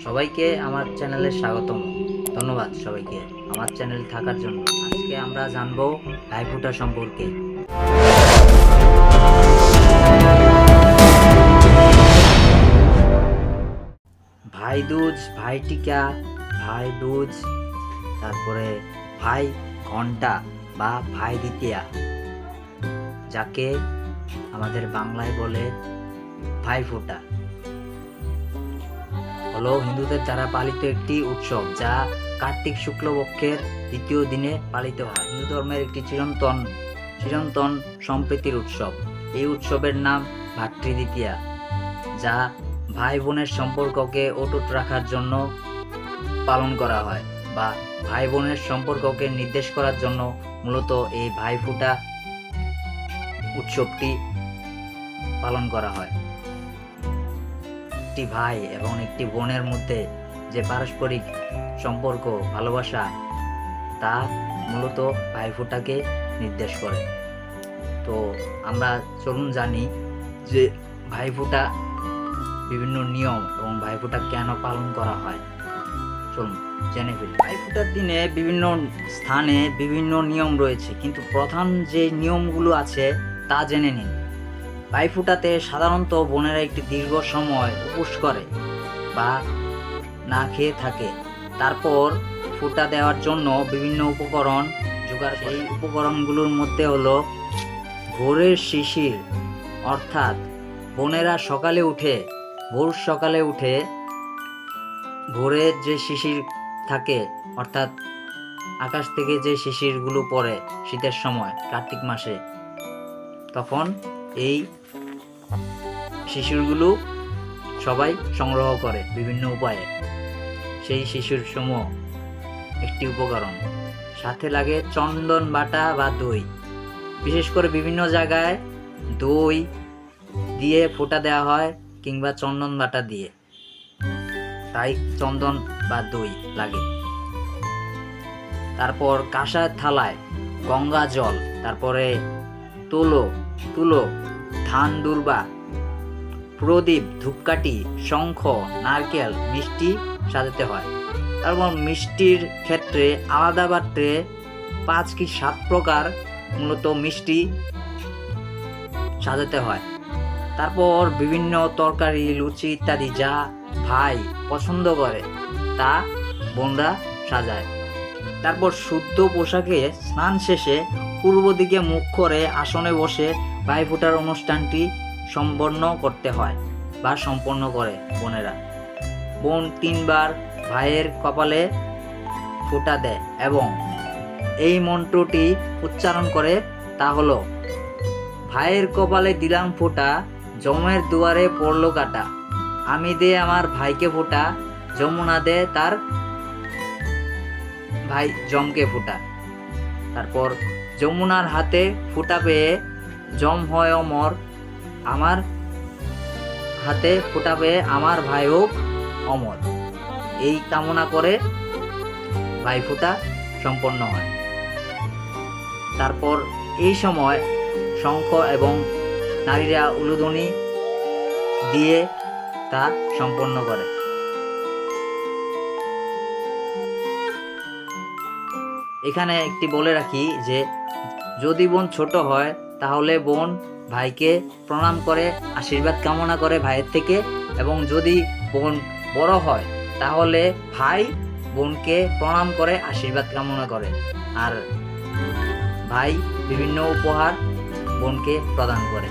সবাইকে আমার চ্যানেলে স্বাগতম। ধন্যবাদ সবাইকে আমার চ্যানেল থাকার জন্য। আজকে আমরা জানবো ভাইফোঁটা সম্পর্কে। ভাইদুজ, ভাইটিকা, ভাইদুজ, তারপরে ভাই ঘন্টা বা ভাই দ্বিতীয়া, যাকে আমাদের বাংলায় বলে ভাইফোঁটা, হলো হিন্দুদের দ্বারা পালিত একটি উৎসব যা কার্তিক শুক্লপক্ষের দ্বিতীয় দিনে পালিত হয়। হিন্দু ধর্মের একটি চিরন্তন সম্প্রীতির উৎসব। এই উৎসবের নাম ভাতৃদ্বিতীয়া, যা ভাই বোনের সম্পর্ককে অটুট রাখার জন্য পালন করা হয় বা ভাই বোনের সম্পর্ককে নির্দেশ করার জন্য মূলত এই ভাইফোঁটা উৎসবটি পালন করা হয়। একটি ভাই এবং একটি বোনের মধ্যে যে পারস্পরিক সম্পর্ক, ভালোবাসা, তা মূলত ভাইফোঁটাকে নির্দেশ করে। তো আমরা চলুন জানি যে ভাইফোঁটা বিভিন্ন নিয়ম এবং ভাইফোঁটা কেন পালন করা হয়। চলুন জেনে ফেলি। ভাইফোঁটার দিনে বিভিন্ন স্থানে বিভিন্ন নিয়ম রয়েছে, কিন্তু প্রধান যে নিয়মগুলো আছে তা জেনে নিন। ভাইফোঁটাতে সাধারণত বোনেরা একটি দীর্ঘ সময় উপোস করে বা না খেয়ে থাকে। তারপর ফোঁটা দেওয়ার জন্য বিভিন্ন উপকরণ জোগাড়। এই উপকরণগুলোর মধ্যে হলো ভোরের শিশির, অর্থাৎ বোনেরা ভোর সকালে উঠে ভোরের যে শিশির থাকে, অর্থাৎ আকাশ থেকে যে শিশিরগুলো পড়ে শীতের সময় কার্তিক মাসে, তখন এই শিশিরগুলো সবাই সংগ্রহ করে বিভিন্ন উপায়ে। সেই শিশির সমূহ একটি উপকরণ। সাথে লাগে চন্দন বাটা বা দই। বিশেষ করে বিভিন্ন জায়গায় দই দিয়ে ফোঁটা দেওয়া হয় কিংবা চন্দন বাটা দিয়ে, তাই চন্দন বা দই লাগে। তারপর কাঁসার থালায় গঙ্গা জল, তারপরে তুলো, ধান দুর্বা, প্রদীপ, ধূপকাঠি, শঙ্খ, নারকেল, মিষ্টি সাজাতে হয়। তারপর মিষ্টির ক্ষেত্রে আলাদা পাত্রে 5 কি 7 প্রকার মূলত মিষ্টি সাজাতে হয়। তারপর বিভিন্ন তরকারি, লুচি ইত্যাদি যা ভাই পছন্দ করে তা বোনরা সাজায়। তারপর শুদ্ধ পোশাকে স্নান শেষে পূর্ব দিকে মুখ করে আসনে বসে ভাইফোঁটার অনুষ্ঠানটি সম্পন্ন করে বোনেরা। বোন 3 বার ভাইয়ের কপালে ফোঁটা দেয় এবং এই মন্ত্রটি উচ্চারণ করে, তা হলো: ভাইয়ের কপালে দিলাম ফোঁটা, যমের দুয়ারে পড়লো কাটা, আমি দে আমার ভাইকে ফোঁটা, যমুনা দে তার ভাই যমকে ফোঁটা। তারপর যমুনার হাতে ফোঁটা পেয়ে যম হয় অমর, আমার হাতে ফোঁটা পেয়ে আমার ভাই হোক অমর। এই কামনা করে ভাইফোঁটা সম্পন্ন হয়। তারপর এই সময় শঙ্খ এবং নারীরা উলুধ্বনি দিয়ে তা সম্পন্ন করে। এখানে একটি বলে রাখি যে যদি বোন ছোট হয় তাহলে বোন ভাইকে প্রণাম করে আশীর্বাদ কামনা করে ভাইয়ের থেকে, এবং যদি বোন বড় হয় তাহলে ভাই বোনকে প্রণাম করে আশীর্বাদ কামনা করে, আর ভাই বিভিন্ন উপহার বোনকে প্রদান করে।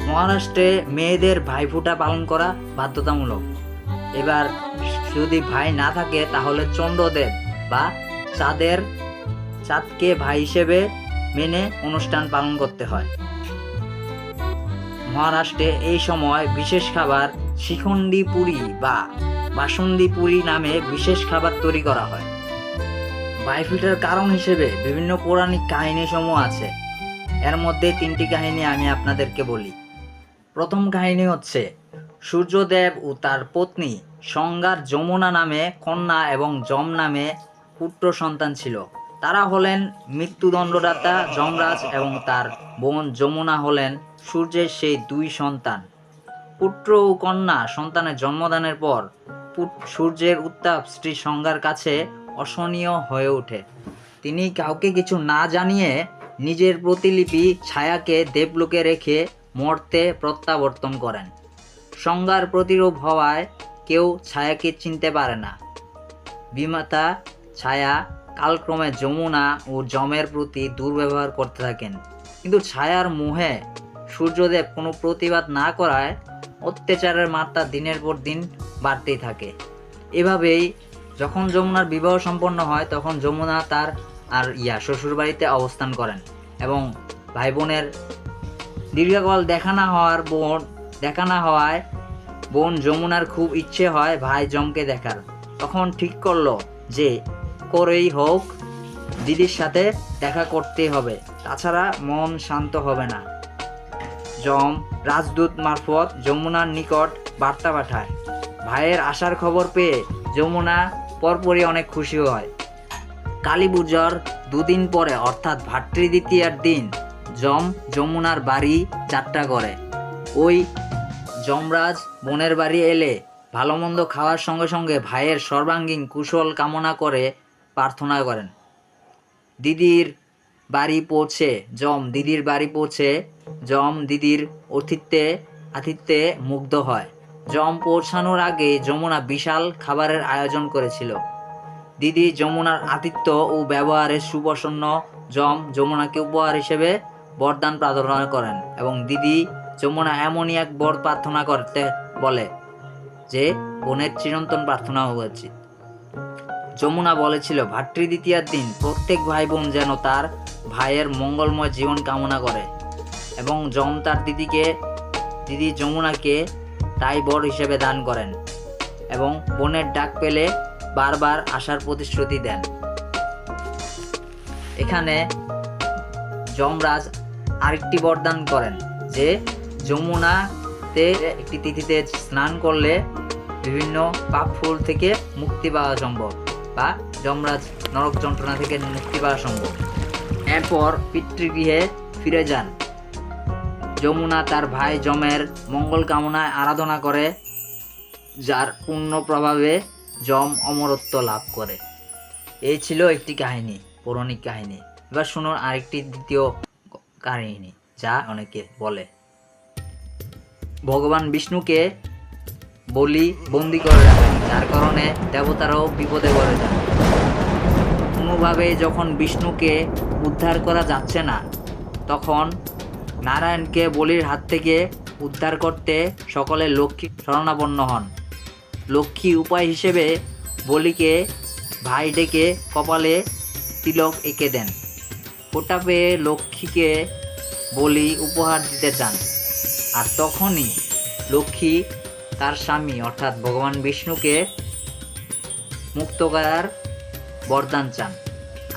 মহারাষ্ট্রে মেয়েদের ভাইফোঁটা পালন করা বাধ্যতামূলক। এবার যদি ভাই না থাকে তাহলে চন্দ্রদেব বা চাঁদকে ভাই হিসেবে মেনে অনুষ্ঠান পালন করতে হয়। মহারাষ্ট্রে এই সময় বিশেষ খাবার শিখণ্ডী পুরি বা বাসন্তী পুরি নামে বিশেষ খাবার তৈরি করা হয়। ভাইফোঁটার কারণ হিসেবে বিভিন্ন পৌরাণিক কাহিনী সমূহ আছে। এর মধ্যে 3টি কাহিনী আমি আপনাদেরকে বলি। প্রথম কাহিনী হচ্ছে, সূর্যদেব ও তার পত্নী সংজ্ঞার যমুনা নামে কন্যা এবং যম নামে পুত্র সন্তান ছিল। তারা হলেন মৃত্যুদণ্ডদাতা যমরাজ এবং তার বোন যমুনা হলেন সূর্যের সেই দুই সন্তান পুত্র ও কন্যা সন্তানের জন্মদানের পর সূর্যের উত্তাপ স্ত্রী সংজ্ঞার কাছে অসহনীয় হয়ে ওঠে। তিনি কাউকে কিছু না জানিয়ে নিজের প্রতিলিপি ছায়াকে দেবলোকে রেখে মর্তে প্রত্যাবর্তন করেন। সংজ্ঞার প্রতিরূপ হওয়ায় কেউ ছায়াকে চিনতে পারে না। বিমাতা ছায়া কালক্রমে যমুনা ও যমের প্রতি দুর্ব্যবহার করতে থাকেন, কিন্তু ছায়ার মোহে সূর্যদেব কোনো প্রতিবাদ না করায় অত্যাচারের মাত্রা দিনের পর দিন বাড়তেই থাকে। এভাবেই যখন যমুনার বিবাহ সম্পন্ন হয় তখন যমুনা তার শ্বশুরবাড়িতে অবস্থান করেন এবং ভাই বোনের দীর্ঘকাল দেখা না হওয়ায় বোন যমুনার খুব ইচ্ছে হয় ভাই যমকে দেখার। তখন ঠিক করলো যে করেই হোক দিদির সাথে দেখা করতেই হবে, তাছাড়া মন শান্ত হবে না। যম রাজদূত মারফত যমুনার নিকট বার্তা পাঠায়। ভাইয়ের আসার খবর পেয়ে যমুনা পরপরই অনেক খুশি হয়। কালী পূজার দুদিন পরে অর্থাৎ ভাতৃদ্বিতীয়ার দিন যমুনার বাড়ি যাত্রা করে। ওই যমরাজ বোনের বাড়ি এলে ভালো মন্দ খাওয়ার সঙ্গে সঙ্গে ভাইয়ের সর্বাঙ্গীন কুশল কামনা করে প্রার্থনা করেন। দিদির বাড়ি পৌঁছে যম দিদির আতিথ্যে মুগ্ধ হয়। যম পৌঁছানোর আগে যমুনা বিশাল খাবারের আয়োজন করেছিল। দিদি যমুনার আতিথ্য ও ব্যবহারে সুপ্রসন্ন। যমুনাকে উপহার হিসেবে বরদান প্রার্থনা করেন এবং দিদি যমুনা এমনই এক বর প্রার্থনা করতে বলে যে বোনের চিরন্তন প্রার্থনা উচিত। যমুনা বলেছিল ভাতৃদ্বিতীয়ার দিন প্রত্যেক ভাই বোন যেন তার ভাইয়ের মঙ্গলময় জীবন কামনা করে এবং তার দিদি যমুনাকে তাই বর হিসেবে দান করেন এবং বোনের ডাক পেলে বারবার আসার প্রতিশ্রুতি দেন। এখানে যমরাজ আরেকটি বরদান করেন যে যমুনাতে একটি তিথিতে স্নান করলে বিভিন্ন পাপ ফুল থেকে মুক্তি পাওয়া সম্ভব বা যমরাজ নরক যন্ত্রণা থেকে মুক্তি পাওয়া সম্ভব। এরপর পিতৃগৃহে ফিরে যান। যমুনা তার ভাই যমের মঙ্গল কামনায় আরাধনা করে, যার পূর্ণ প্রভাবে যম অমরত্ব লাভ করে। এই ছিল একটি কাহিনী, পৌরাণিক কাহিনী। এবার শুনুন আরেকটি দ্বিতীয় কাহিনী, যা অনেকে বলে। ভগবান বিষ্ণুকে বলি বন্দি করে রাখেন, যার কারণে দেবতারাও বিপদে পড়ে যান। কোনোভাবে যখন বিষ্ণুকে উদ্ধার করা যাচ্ছে না, তখন নারায়ণকে বলির হাত থেকে উদ্ধার করতে সকলে লক্ষ্মী শরণাপন্ন হন। লক্ষ্মী উপায় হিসেবে বলিকে ভাই ডেকে কপালে তিলক এঁকে দেন। ওটা পেয়ে লক্ষ্মীকে বলি উপহার দিতে চান, আর তখনই লক্ষ্মী তার স্বামী অর্থাৎ ভগবান বিষ্ণুকে মুক্ত করার বরদান চান।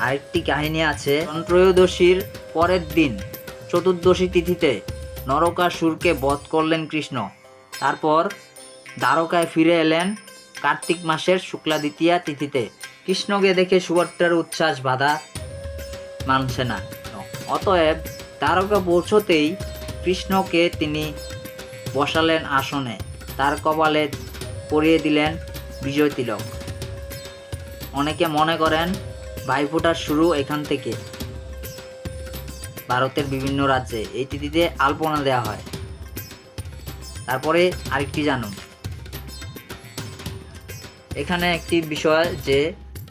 আরেকটি কাহিনী আছে, ত্রয়োদশীর পরের দিন চতুর্দশী তিথিতে নরকাসুরকে বধ করলেন কৃষ্ণ। তারপর দ্বারকায় ফিরে এলেন কার্তিক মাসের শুক্লা দ্বিতীয়া তিথিতে। কৃষ্ণকে দেখে সুভদ্রার উচ্ছ্বাস বাধা মানছে না। অতএব দ্বারকা পৌঁছতেই কৃষ্ণকে তিনি বসালেন আসনে, তার কপালে পরিয়ে দিলেন বিজয় তিলক। অনেকে মনে করেন ভাইফোঁটার শুরু এখান থেকে। ভারতের বিভিন্ন রাজ্যে এই তিথিতে আলপনা দেওয়া হয়। তারপরে আরেকটি জানুন, এখানে একটি বিষয় যে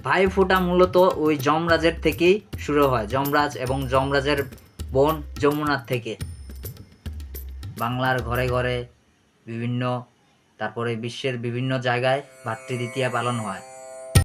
ভাইফোঁটা মূলত ওই যমরাজের থেকেই শুরু হয়, যমরাজ এবং যমরাজের বোন যমুনার থেকে। বাংলার ঘরে ঘরে তারপরে বিশ্বের বিভিন্ন জায়গায় ভাতৃদ্বিতীয়া পালন হয়।